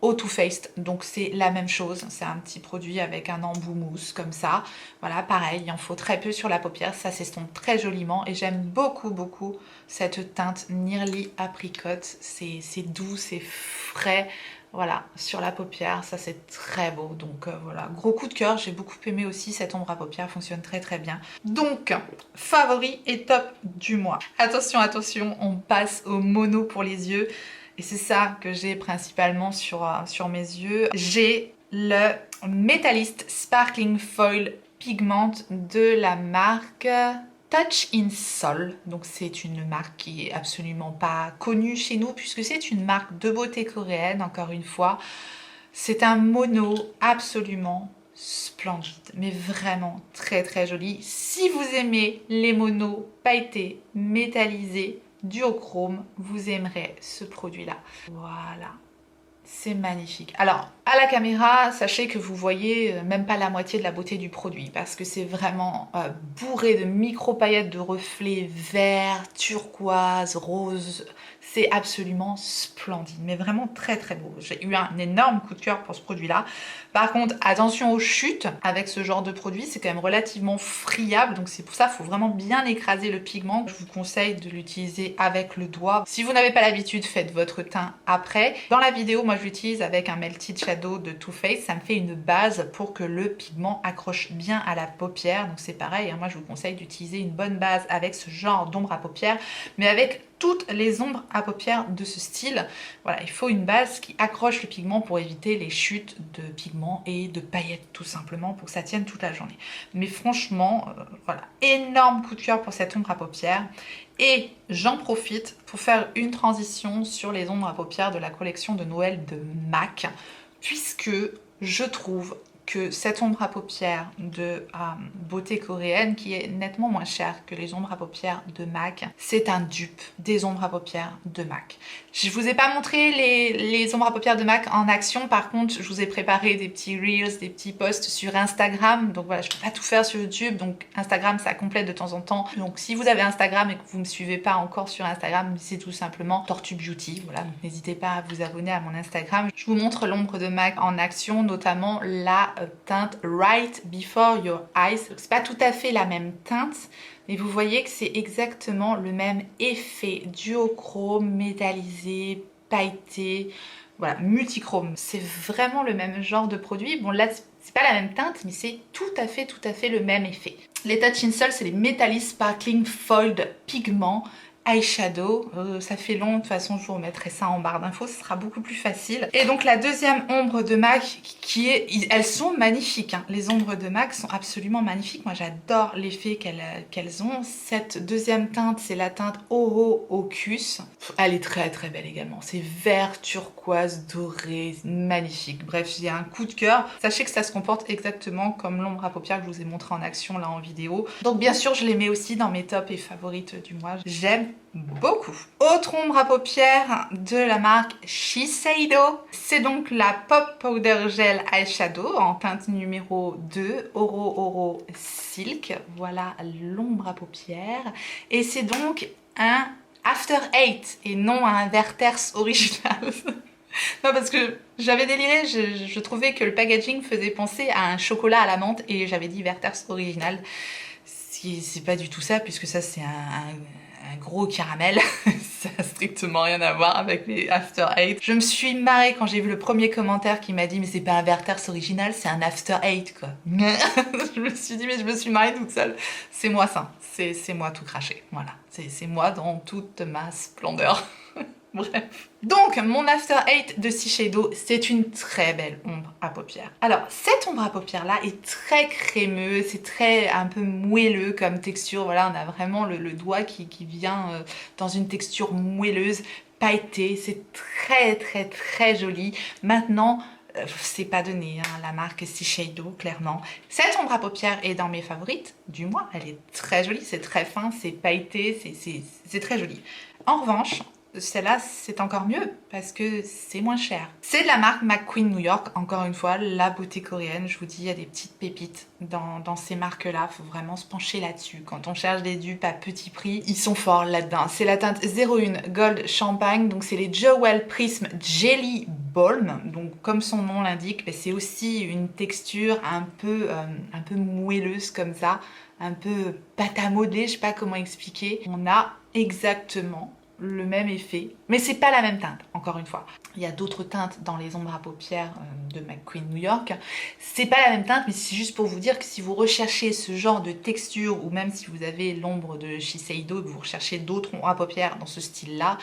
au Too Faced, donc c'est la même chose, c'est un petit produit avec un embout mousse comme ça, voilà pareil, il en faut très peu sur la paupière, ça s'estompe très joliment et j'aime beaucoup cette teinte Nearly Apricot, c'est doux, c'est frais, voilà, sur la paupière, ça c'est très beau, donc voilà, gros coup de cœur, j'ai beaucoup aimé aussi cette ombre à paupières, fonctionne très bien. Donc, favori et top du mois. Attention, on passe au mono pour les yeux, et c'est ça que j'ai principalement sur mes yeux. J'ai le Metalist Sparkling Foil Pigment de la marque Touch in Sol, donc c'est une marque qui est absolument pas connue chez nous puisque c'est une marque de beauté coréenne, encore une fois. C'est un mono absolument splendide, mais vraiment très joli. Si vous aimez les monos pailletés, métallisés, duochrome, vous aimerez ce produit-là. Voilà. C'est magnifique. Alors, à la caméra, sachez que vous voyez même pas la moitié de la beauté du produit parce que c'est vraiment bourré de micro-paillettes de reflets verts, turquoise, rose. C'est absolument splendide, mais vraiment très beau. J'ai eu un énorme coup de cœur pour ce produit-là. Par contre, attention aux chutes avec ce genre de produit, c'est quand même relativement friable, donc c'est pour ça qu'il faut vraiment bien écraser le pigment. Je vous conseille de l'utiliser avec le doigt. Si vous n'avez pas l'habitude, faites votre teint après. Dans la vidéo, moi je l'utilise avec un Melted Shadow de Too Faced, ça me fait une base pour que le pigment accroche bien à la paupière, donc c'est pareil, hein, moi je vous conseille d'utiliser une bonne base avec ce genre d'ombre à paupières, mais avec toutes les ombres à paupières de ce style. Voilà, il faut une base qui accroche le pigment pour éviter les chutes de pigment et de paillettes tout simplement pour que ça tienne toute la journée. Mais franchement, voilà, énorme coup de cœur pour cette ombre à paupières. Et j'en profite pour faire une transition sur les ombres à paupières de la collection de Noël de MAC, puisque je trouve que cette ombre à paupières de beauté coréenne, qui est nettement moins chère que les ombres à paupières de MAC, c'est un dupe des ombres à paupières de MAC. Je vous ai pas montré les ombres à paupières de MAC en action, par contre je vous ai préparé des petits reels, des petits posts sur Instagram, donc voilà, je peux pas tout faire sur YouTube, donc Instagram ça complète de temps en temps, donc si vous avez Instagram et que vous me suivez pas encore sur Instagram, c'est tout simplement Tortue Beauty, voilà, donc n'hésitez pas à vous abonner à mon Instagram. Je vous montre l'ombre de MAC en action, notamment la teinte Right Before Your Eyes. C'est pas tout à fait la même teinte, mais vous voyez que c'est exactement le même effet duochrome, métallisé, pailleté, voilà, multichrome. C'est vraiment le même genre de produit. Bon là, c'est pas la même teinte, mais c'est tout à fait le même effet. Les Touch in Sol, c'est les Metalist Sparkling Foiled Pigment eyeshadow, ça fait long, de toute façon je vous remettrai ça en barre d'infos, ce sera beaucoup plus facile. Et donc la deuxième ombre de MAC qui est, elles sont magnifiques, hein. Les ombres de MAC sont absolument magnifiques, moi j'adore l'effet qu'elles ont. Cette deuxième teinte c'est la teinte Oro Ocus, elle est très belle également, c'est vert, turquoise, doré, magnifique. Bref, j'ai un coup de cœur. Sachez que ça se comporte exactement comme l'ombre à paupières que je vous ai montré en action là en vidéo. Donc bien sûr je les mets aussi dans mes tops et favorites du mois, j'aime beaucoup. Autre ombre à paupières de la marque Shiseido, c'est donc la Pop Powder Gel Eyeshadow en teinte numéro 2, Oro Silk. Voilà l'ombre à paupières. Et c'est donc un After Eight et non un Werther's original. Non, parce que j'avais déliré, je trouvais que le packaging faisait penser à un chocolat à la menthe et j'avais dit Werther's original. C'est pas du tout ça, puisque ça c'est un gros caramel. Ça n'a strictement rien à voir avec les After Eight. Je me suis marrée quand j'ai vu le premier commentaire qui m'a dit mais c'est pas un Werther's original, c'est un After Eight quoi. Je me suis dit mais je me suis marrée toute seule. C'est moi ça, c'est moi tout craché. Voilà, c'est moi dans toute ma splendeur. Bref. Donc, mon After Eight de Shiseido, c'est une très belle ombre à paupières. Alors, cette ombre à paupières là est très crémeuse, c'est très un peu moelleux comme texture. Voilà, on a vraiment le doigt qui vient dans une texture moelleuse, pailletée. C'est très joli. Maintenant, c'est pas donné, hein, la marque Shiseido, clairement. Cette ombre à paupières est dans mes favorites du mois. Elle est très jolie, c'est très fin, c'est pailleté, c'est très joli. En revanche, celle-là, c'est encore mieux parce que c'est moins cher. C'est de la marque McQueen New York, encore une fois, la beauté coréenne. Je vous dis, il y a des petites pépites dans ces marques-là. Il faut vraiment se pencher là-dessus. Quand on cherche des dupes à petit prix, ils sont forts là-dedans. C'est la teinte 01 Gold Champagne, donc c'est les Jewel Prism Jelly balm. Donc comme son nom l'indique, c'est aussi une texture un peu moelleuse comme ça, un peu pâte à modeler, je sais pas comment expliquer. On a exactement le même effet, mais c'est pas la même teinte, encore une fois. Il y a d'autres teintes dans les ombres à paupières de McQueen New York. C'est pas la même teinte, mais c'est juste pour vous dire que si vous recherchez ce genre de texture, ou même si vous avez l'ombre de Shiseido et que vous recherchez d'autres ombres à paupières dans ce style-là,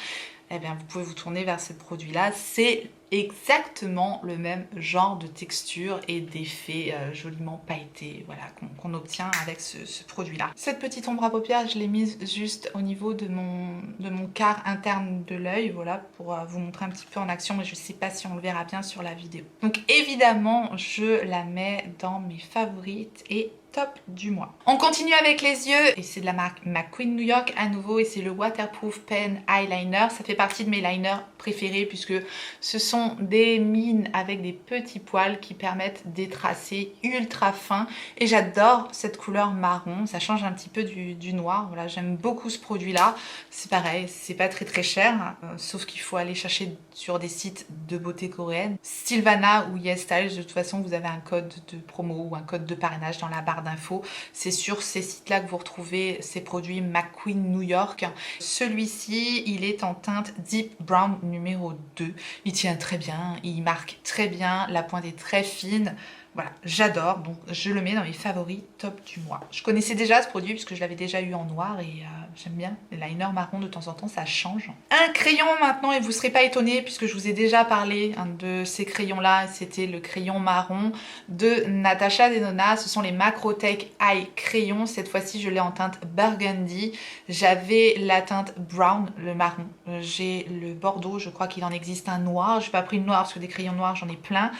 eh bien vous pouvez vous tourner vers ce produit-là. C'est exactement le même genre de texture et d'effet joliment pailleté, voilà, qu'on obtient avec ce produit-là. Cette petite ombre à paupières, je l'ai mise juste au niveau de mon quart interne de l'œil, voilà, pour vous montrer un petit peu en action, mais je sais pas si on le verra bien sur la vidéo. Donc évidemment, je la mets dans mes favorites et top du mois. On continue avec les yeux et c'est de la marque McQueen New York à nouveau et c'est le Waterproof Pen Eyeliner. Ça fait partie de mes liners préférés puisque ce sont des mines avec des petits poils qui permettent des tracés ultra fins et j'adore cette couleur marron. Ça change un petit peu du noir. Voilà, j'aime beaucoup ce produit là. C'est pareil, c'est pas très cher, sauf qu'il faut aller chercher sur des sites de beauté coréenne. Sylvana ou YesStyle, de toute façon vous avez un code de promo ou un code de parrainage dans la barre d'infos. C'est sur ces sites-là que vous retrouvez ces produits McQueen New York. Celui-ci, il est en teinte Deep Brown numéro 2. Il tient très bien, il marque très bien, la pointe est très fine. Voilà, j'adore, donc je le mets dans mes favoris top du mois. Je connaissais déjà ce produit puisque je l'avais déjà eu en noir et j'aime bien. Les liners marron de temps en temps, ça change. Un crayon maintenant et vous ne serez pas étonnés puisque je vous ai déjà parlé de ces crayons-là. C'était le crayon marron de Natasha Denona. Ce sont les Macrotech Eye crayons. Cette fois-ci, je l'ai en teinte burgundy. J'avais la teinte brown, le marron. J'ai le bordeaux, je crois qu'il en existe un noir. Je n'ai pas pris le noir parce que des crayons noirs, j'en ai plein.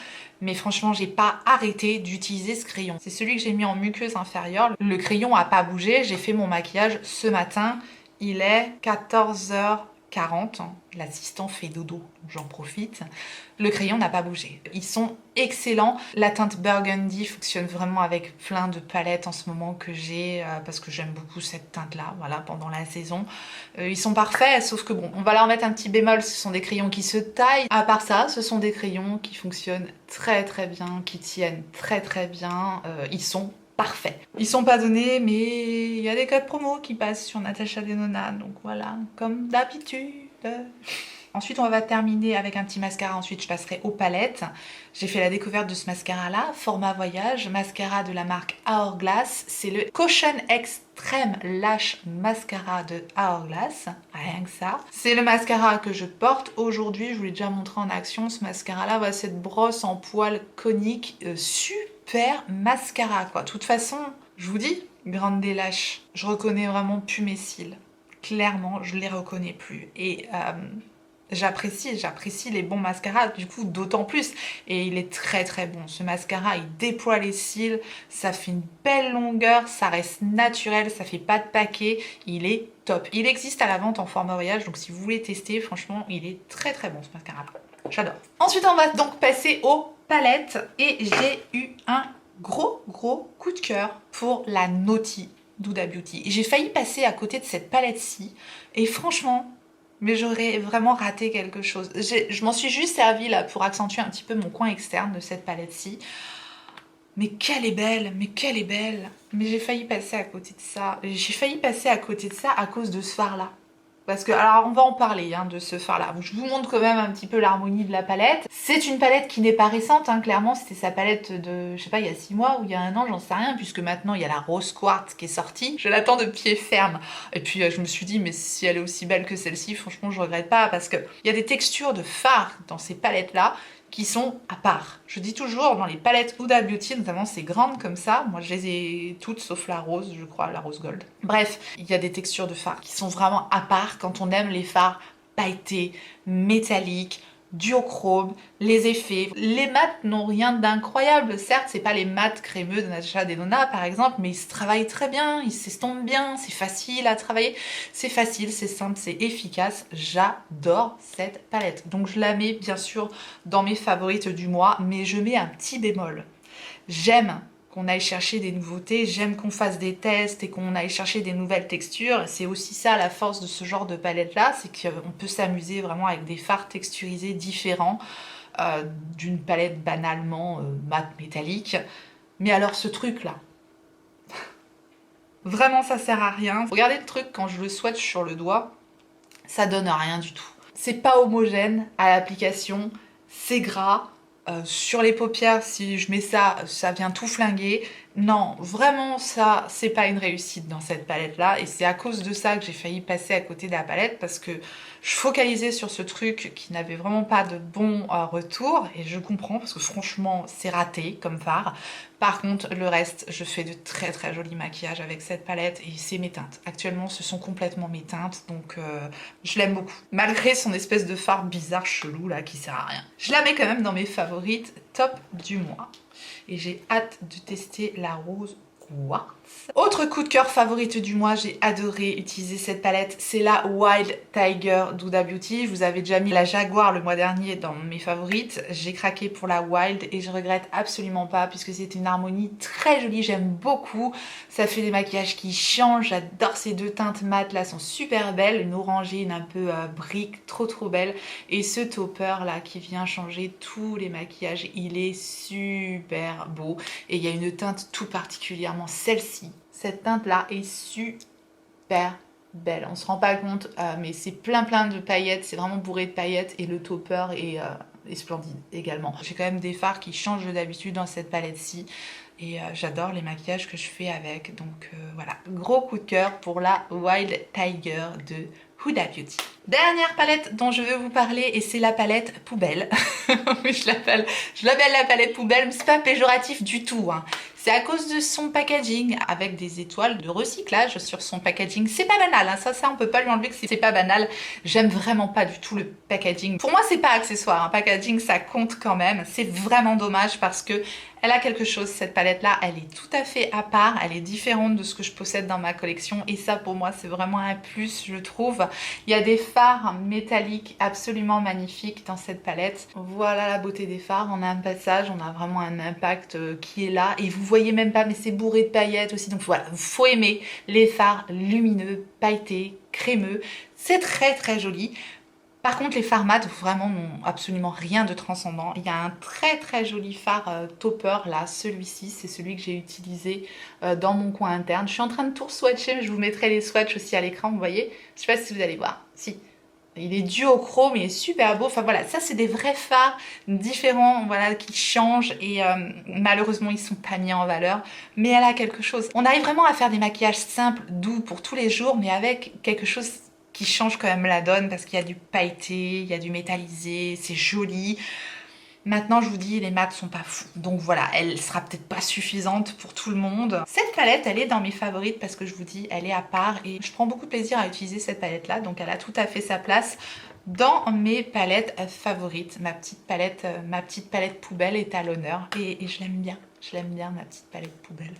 Mais franchement, j'ai pas arrêté d'utiliser ce crayon. C'est celui que j'ai mis en muqueuse inférieure. Le crayon a pas bougé. J'ai fait mon maquillage ce matin. Il est 14h40. L'assistant fait dodo, donc j'en profite. Le crayon n'a pas bougé. Ils sont excellents. La teinte burgundy fonctionne vraiment avec plein de palettes en ce moment que j'ai parce que j'aime beaucoup cette teinte-là, voilà, pendant la saison. Ils sont parfaits, sauf que bon, on va leur mettre un petit bémol, ce sont des crayons qui se taillent. À part ça, ce sont des crayons qui fonctionnent très bien, qui tiennent très bien. Ils sont parfaits. Ils sont pas donnés, mais il y a des codes promo qui passent sur Natasha Denona, donc voilà, comme d'habitude. Ensuite, on va terminer avec un petit mascara. Ensuite, je passerai aux palettes. J'ai fait la découverte de ce mascara-là, format voyage, mascara de la marque Hourglass. C'est le Caution Extreme Lash Mascara de Hourglass. Rien que ça. C'est le mascara que je porte aujourd'hui. Je vous l'ai déjà montré en action. Ce mascara-là, voilà, cette brosse en poil conique. Super mascara, quoi. De toute façon, je vous dis, grande des lâches. Je reconnais vraiment plus mes cils. Clairement, je les reconnais plus. Et j'apprécie les bons mascaras, du coup, d'autant plus. Et il est très bon. Ce mascara, il déploie les cils, ça fait une belle longueur, ça reste naturel, ça fait pas de paquet. Il est top. Il existe à la vente en format voyage, donc si vous voulez tester, franchement, il est très bon ce mascara. J'adore. Ensuite, on va donc passer aux palettes. Et j'ai eu un gros coup de cœur pour la Naughty d'Huda Beauty. J'ai failli passer à côté de cette palette-ci et franchement, mais j'aurais vraiment raté quelque chose. Je m'en suis juste servi là pour accentuer un petit peu mon coin externe de cette palette-ci. Mais qu'elle est belle, mais qu'elle est belle. Mais j'ai failli passer à côté de ça. J'ai failli passer à côté de ça à cause de ce fard-là. Parce que, alors on va en parler de ce fard-là. Je vous montre quand même un petit peu l'harmonie de la palette. C'est une palette qui n'est pas récente, clairement. C'était sa palette de, je sais pas, il y a 6 mois ou il y a 1 an, j'en sais rien. Puisque maintenant, il y a la Rose Quartz qui est sortie. Je l'attends de pied ferme. Et puis, je me suis dit, mais si elle est aussi belle que celle-ci, franchement, je regrette pas. Parce qu'il y a des textures de fard dans ces palettes-là qui sont à part. Je dis toujours, dans les palettes Huda Beauty, notamment ces grandes comme ça, moi je les ai toutes sauf la rose, je crois, la rose gold. Bref, il y a des textures de fard qui sont vraiment à part quand on aime les fards pailletés, métalliques, duochrome, les effets. Les mats n'ont rien d'incroyable. Certes, c'est pas les mats crémeux de Natasha Denona par exemple, mais ils se travaillent très bien, ils s'estompent bien, c'est facile à travailler. C'est facile, c'est simple, c'est efficace. J'adore cette palette. Donc je la mets bien sûr dans mes favorites du mois, mais je mets un petit bémol. J'aime qu'on aille chercher des nouveautés, j'aime qu'on fasse des tests et qu'on aille chercher des nouvelles textures. C'est aussi ça la force de ce genre de palette là, c'est qu'on peut s'amuser vraiment avec des fards texturisés différents. d'une palette banalement mat métallique. Mais alors ce truc là, vraiment ça sert à rien. Regardez le truc quand je le swatch sur le doigt, ça donne rien du tout. C'est pas homogène à l'application, c'est gras. Sur les paupières, si je mets ça, ça vient tout flinguer. Non, vraiment ça, c'est pas une réussite dans cette palette là, et c'est à cause de ça que j'ai failli passer à côté de la palette, parce que je focalisais sur ce truc qui n'avait vraiment pas de bon retour, et je comprends parce que franchement c'est raté comme phare. Par contre le reste, je fais de très très jolis maquillages avec cette palette, et c'est mes teintes. Actuellement ce sont complètement mes teintes, donc je l'aime beaucoup. Malgré son espèce de fard bizarre chelou là qui sert à rien. Je la mets quand même dans mes favorites top du mois. Et j'ai hâte de tester la rose quartz. Autre coup de cœur favorite du mois, j'ai adoré utiliser cette palette, c'est la Wild Tiger d'Huda Beauty. Je vous avais déjà mis la Jaguar le mois dernier dans mes favorites. J'ai craqué pour la Wild et je regrette absolument pas puisque c'est une harmonie très jolie, j'aime beaucoup. Ça fait des maquillages qui changent, j'adore ces deux teintes mat là, sont super belles. Une orangine un peu brique, trop belle. Et ce topper là qui vient changer tous les maquillages, il est super beau. Et il y a une teinte tout particulièrement, celle-ci. Cette teinte là est super belle, on se rend pas compte mais c'est plein de paillettes, c'est vraiment bourré de paillettes, et le topper est splendide également. J'ai quand même des fards qui changent d'habitude dans cette palette-ci, et j'adore les maquillages que je fais avec, donc voilà, gros coup de cœur pour la Wild Tiger de Huda Beauty. Dernière palette dont je veux vous parler, et c'est la palette poubelle. je l'appelle la palette poubelle, mais c'est pas péjoratif du tout, hein. C'est à cause de son packaging avec des étoiles de recyclage sur son packaging. C'est pas banal, hein. Ça on peut pas lui enlever que c'est pas banal. J'aime vraiment pas du tout le packaging. Pour moi c'est pas accessoire, un packaging ça compte quand même. C'est vraiment dommage parce que elle a quelque chose, cette palette là, elle est tout à fait à part, elle est différente de ce que je possède dans ma collection, et ça pour moi c'est vraiment un plus, je trouve. Il y a des fards métalliques absolument magnifiques dans cette palette. Voilà la beauté des fards, on a un passage, on a vraiment un impact qui est là, et vous voyez même pas, mais c'est bourré de paillettes aussi, donc voilà, faut aimer les fards lumineux, pailletés, crémeux, c'est très joli. Par contre, les fards mat vraiment n'ont absolument rien de transcendant. Il y a un très joli fard topper là, celui-ci, c'est celui que j'ai utilisé dans mon coin interne. Je suis en train de tout swatcher, mais je vous mettrai les swatchs aussi à l'écran, vous voyez. Je sais pas si vous allez voir, si. Il est duochrome, il est super beau. Enfin voilà, ça c'est des vrais fards différents, voilà, qui changent, et malheureusement ils sont pas mis en valeur. Mais elle a quelque chose. On arrive vraiment à faire des maquillages simples, doux pour tous les jours, mais avec quelque chose qui change quand même la donne, parce qu'il y a du pailleté, il y a du métallisé, c'est joli. Maintenant, je vous dis, les mats sont pas fous. Donc voilà, elle sera peut-être pas suffisante pour tout le monde. Cette palette, elle est dans mes favorites parce que je vous dis, elle est à part, et je prends beaucoup de plaisir à utiliser cette palette-là. Donc elle a tout à fait sa place dans mes palettes favorites. Ma petite palette poubelle est à l'honneur, et je l'aime bien. Je l'aime bien, ma petite palette poubelle.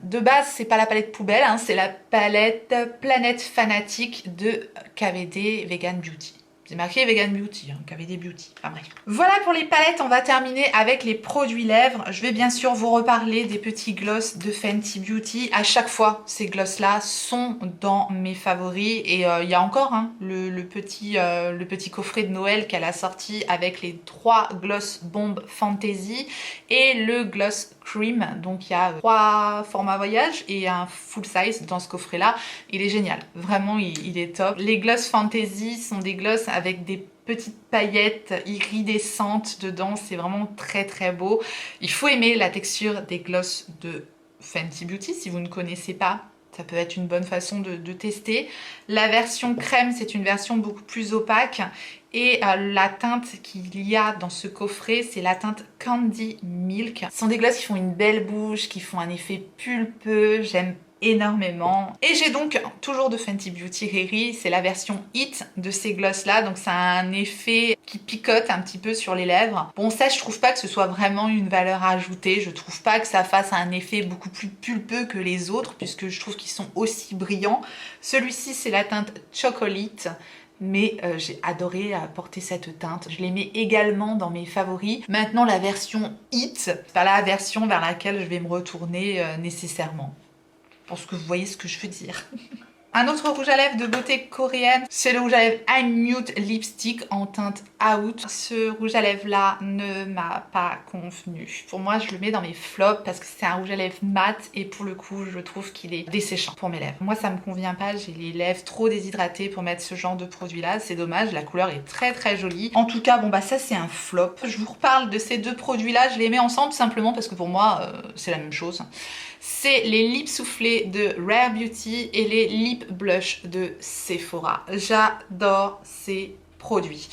De base, c'est pas la palette poubelle, hein, c'est la palette Planète Fanatique de KVD Vegan Beauty. C'est marqué Vegan Beauty, hein, KVD Beauty. Enfin bref. Voilà pour les palettes, on va terminer avec les produits lèvres. Je vais bien sûr vous reparler des petits gloss de Fenty Beauty. À chaque fois, ces gloss-là sont dans mes favoris. Et il y a encore hein, le petit coffret de Noël qu'elle a sorti avec les 3 gloss Bomb Fantasy et le gloss Cream. Donc il y a 3 formats voyage et un full size dans ce coffret-là. Il est génial, vraiment il est top. Les gloss Fantasy sont des gloss avec des petites paillettes iridescentes dedans, c'est vraiment très beau. Il faut aimer la texture des gloss de Fenty Beauty si vous ne connaissez pas. Ça peut être une bonne façon de tester. La version crème, c'est une version beaucoup plus opaque. Et la teinte qu'il y a dans ce coffret, c'est la teinte Candy Milk. Ce sont des glosses qui font une belle bouche, qui font un effet pulpeux. J'aime énormément. Et j'ai donc toujours de Fenty Beauty Riri, c'est la version Hit de ces glosses là, donc ça a un effet qui picote un petit peu sur les lèvres. Bon, ça je trouve pas que ce soit vraiment une valeur ajoutée, je trouve pas que ça fasse un effet beaucoup plus pulpeux que les autres, puisque je trouve qu'ils sont aussi brillants. Celui-ci c'est la teinte Chocolate, mais j'ai adoré porter cette teinte. Je les mets également dans mes favoris. Maintenant la version Hit, c'est pas la version vers laquelle je vais me retourner nécessairement. Je pense que vous voyez ce que je veux dire. Un autre rouge à lèvres de beauté coréenne, c'est le rouge à lèvres I'm Mute Lipstick en teinte Out. Ce rouge à lèvres là ne m'a pas convenu. Pour moi, je le mets dans mes flops parce que c'est un rouge à lèvres mat et pour le coup, je trouve qu'il est desséchant pour mes lèvres. Moi, ça me convient pas, j'ai les lèvres trop déshydratées pour mettre ce genre de produit là. C'est dommage, la couleur est très jolie. En tout cas, bon bah ça c'est un flop. Je vous reparle de ces deux produits là, je les mets ensemble simplement parce que pour moi, c'est la même chose. C'est les lips soufflés de Rare Beauty et les lip blush de Sephora. J'adore ces produits.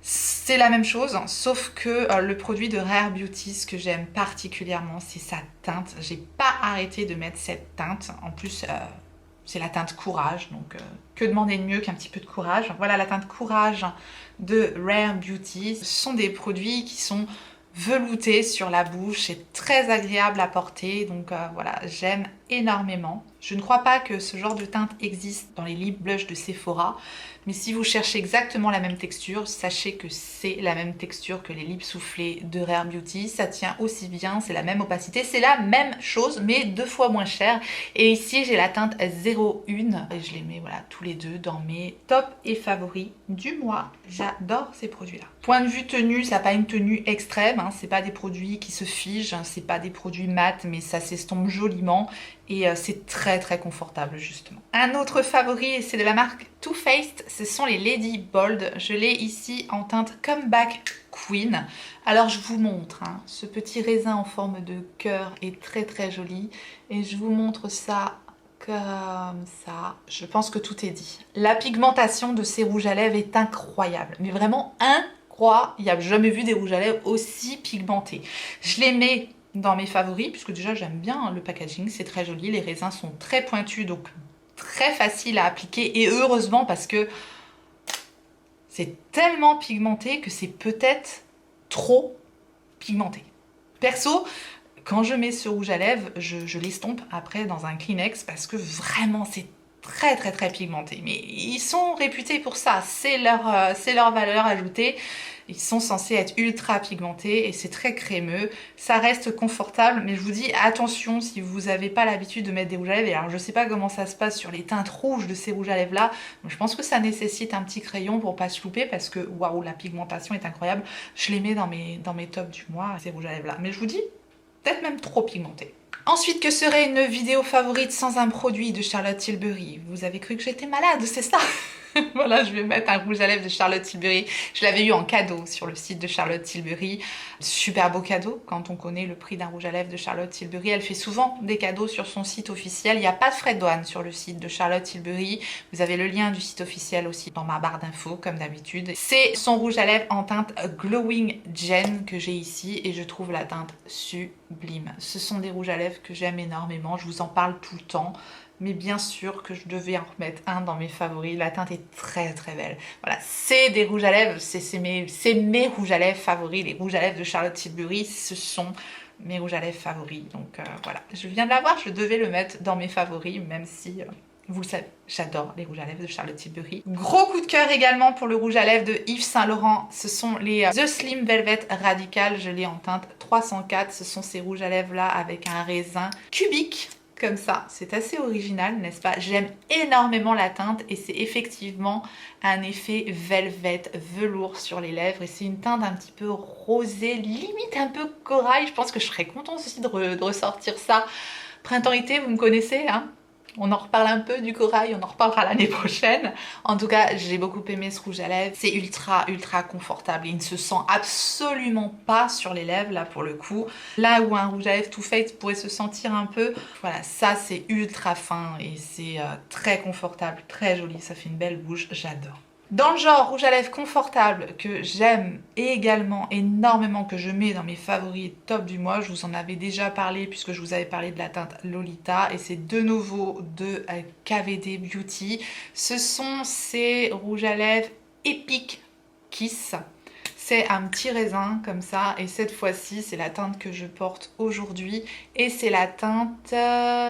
C'est la même chose, sauf que le produit de Rare Beauty, ce que j'aime particulièrement, c'est sa teinte. J'ai pas arrêté de mettre cette teinte. En plus, c'est la teinte Courage, donc que demander de mieux qu'un petit peu de courage. Voilà la teinte Courage de Rare Beauty. Ce sont des produits qui sont velouté sur la bouche, c'est très agréable à porter, donc voilà, j'aime énormément. Je ne crois pas que ce genre de teinte existe dans les lip blush de Sephora, mais si vous cherchez exactement la même texture, sachez que c'est la même texture que les lips soufflés de Rare Beauty, ça tient aussi bien, c'est la même opacité, c'est la même chose, mais 2 fois moins cher. Et ici, j'ai la teinte 01 et je les mets voilà, tous les deux dans mes tops et favoris du mois. J'adore ces produits-là. Point de vue tenue, ça n'a pas une tenue extrême, hein, c'est pas des produits qui se figent, c'est pas des produits mat, mais ça s'estompe joliment et c'est très confortable justement. Un autre favori, c'est de la marque Too Faced, ce sont les Lady Bold. Je l'ai ici en teinte Comeback Queen. Alors je vous montre, hein, ce petit raisin en forme de cœur est très joli et je vous montre ça comme ça. Je pense que tout est dit. La pigmentation de ces rouges à lèvres est incroyable, mais vraiment incroyable. J'ai jamais vu des rouges à lèvres aussi pigmentés. Je les mets dans mes favoris, puisque déjà j'aime bien le packaging, c'est très joli, les raisins sont très pointus, donc très facile à appliquer, et heureusement parce que c'est tellement pigmenté que c'est peut-être trop pigmenté. Perso, quand je mets ce rouge à lèvres, je l'estompe après dans un Kleenex parce que vraiment c'est très pigmenté. Mais ils sont réputés pour ça, c'est leur valeur ajoutée. Ils sont censés être ultra pigmentés et c'est très crémeux. Ça reste confortable, mais je vous dis attention si vous n'avez pas l'habitude de mettre des rouges à lèvres. Et alors je sais pas comment ça se passe sur les teintes rouges de ces rouges à lèvres là. Donc, je pense que ça nécessite un petit crayon pour pas se louper parce que waouh, la pigmentation est incroyable. Je les mets dans mes tops du mois, ces rouges à lèvres là. Mais je vous dis, peut-être même trop pigmenté. Ensuite, que serait une vidéo favorite sans un produit de Charlotte Tilbury? Vous avez cru que j'étais malade, c'est ça? Voilà, je vais mettre un rouge à lèvres de Charlotte Tilbury. Je l'avais eu en cadeau sur le site de Charlotte Tilbury. Super beau cadeau quand on connaît le prix d'un rouge à lèvres de Charlotte Tilbury. Elle fait souvent des cadeaux sur son site officiel. Il n'y a pas de frais de douane sur le site de Charlotte Tilbury. Vous avez le lien du site officiel aussi dans ma barre d'infos comme d'habitude. C'est son rouge à lèvres en teinte Glowing Gen que j'ai ici et je trouve la teinte sublime. Ce sont des rouges à lèvres que j'aime énormément. Je vous en parle tout le temps. Mais bien sûr que je devais en remettre un dans mes favoris. La teinte est très belle. Voilà, c'est des rouges à lèvres, c'est mes rouges à lèvres favoris. Les rouges à lèvres de Charlotte Tilbury, ce sont mes rouges à lèvres favoris. Donc voilà, je viens de l'avoir, je devais le mettre dans mes favoris, même si... vous le savez, j'adore les rouges à lèvres de Charlotte Tilbury. Gros coup de cœur également pour le rouge à lèvres de Yves Saint Laurent. Ce sont les The Slim Velvet Radical. Je l'ai en teinte 304. Ce sont ces rouges à lèvres là avec un raisin cubique. Comme ça, c'est assez original, n'est-ce pas? J'aime énormément la teinte et c'est effectivement un effet velvet, velours sur les lèvres et c'est une teinte un petit peu rosée, limite un peu corail. Je pense que je serais contente aussi de ressortir ça printemps-été, vous me connaissez, hein? On en reparle un peu du corail, on en reparlera l'année prochaine. En tout cas, j'ai beaucoup aimé ce rouge à lèvres. C'est ultra confortable. Il ne se sent absolument pas sur les lèvres, là, pour le coup. Là où un rouge à lèvres Too Faced pourrait se sentir un peu... Voilà, ça, c'est ultra fin et c'est très confortable, très joli. Ça fait une belle bouche, j'adore. Dans le genre rouge à lèvres confortable que j'aime et également énormément que je mets dans mes favoris top du mois, je vous en avais déjà parlé puisque je vous avais parlé de la teinte Lolita et c'est de nouveau de KVD Beauty. Ce sont ces rouges à lèvres Epic Kiss. C'est un petit raisin comme ça et cette fois-ci c'est la teinte que je porte aujourd'hui et c'est la teinte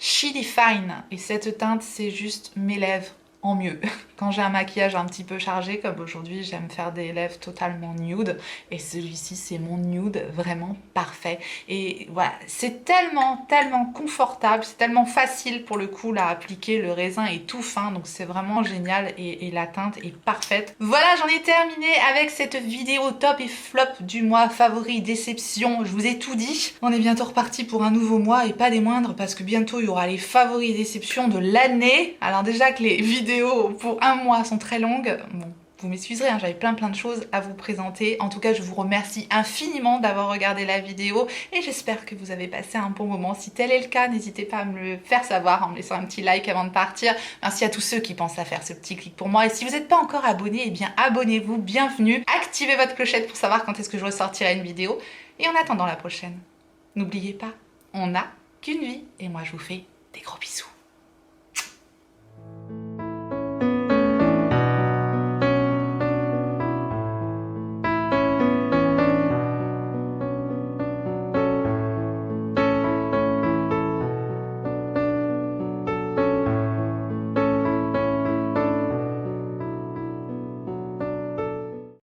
Chili Fine et cette teinte c'est juste mes lèvres en mieux. Quand j'ai un maquillage un petit peu chargé, comme aujourd'hui, j'aime faire des lèvres totalement nude, et celui-ci c'est mon nude vraiment parfait. Et voilà, c'est tellement confortable, c'est tellement facile pour le coup là à appliquer, le raisin est tout fin, donc c'est vraiment génial et la teinte est parfaite. Voilà, j'en ai terminé avec cette vidéo top et flop du mois, favori, déception, je vous ai tout dit. On est bientôt reparti pour un nouveau mois et pas des moindres parce que bientôt il y aura les favoris et déceptions de l'année. Alors déjà que les vidéos pour un mois sont très longues, bon, vous m'excuserez, hein, j'avais plein de choses à vous présenter. En tout cas, je vous remercie infiniment d'avoir regardé la vidéo et j'espère que vous avez passé un bon moment. Si tel est le cas, n'hésitez pas à me le faire savoir en me laissant un petit like avant de partir. Merci à tous ceux qui pensent à faire ce petit clic pour moi. Et si vous n'êtes pas encore abonné, eh bien abonnez-vous, bienvenue. Activez votre clochette pour savoir quand est-ce que je ressortirai une vidéo. Et en attendant la prochaine, n'oubliez pas, on n'a qu'une vie et moi je vous fais des gros bisous.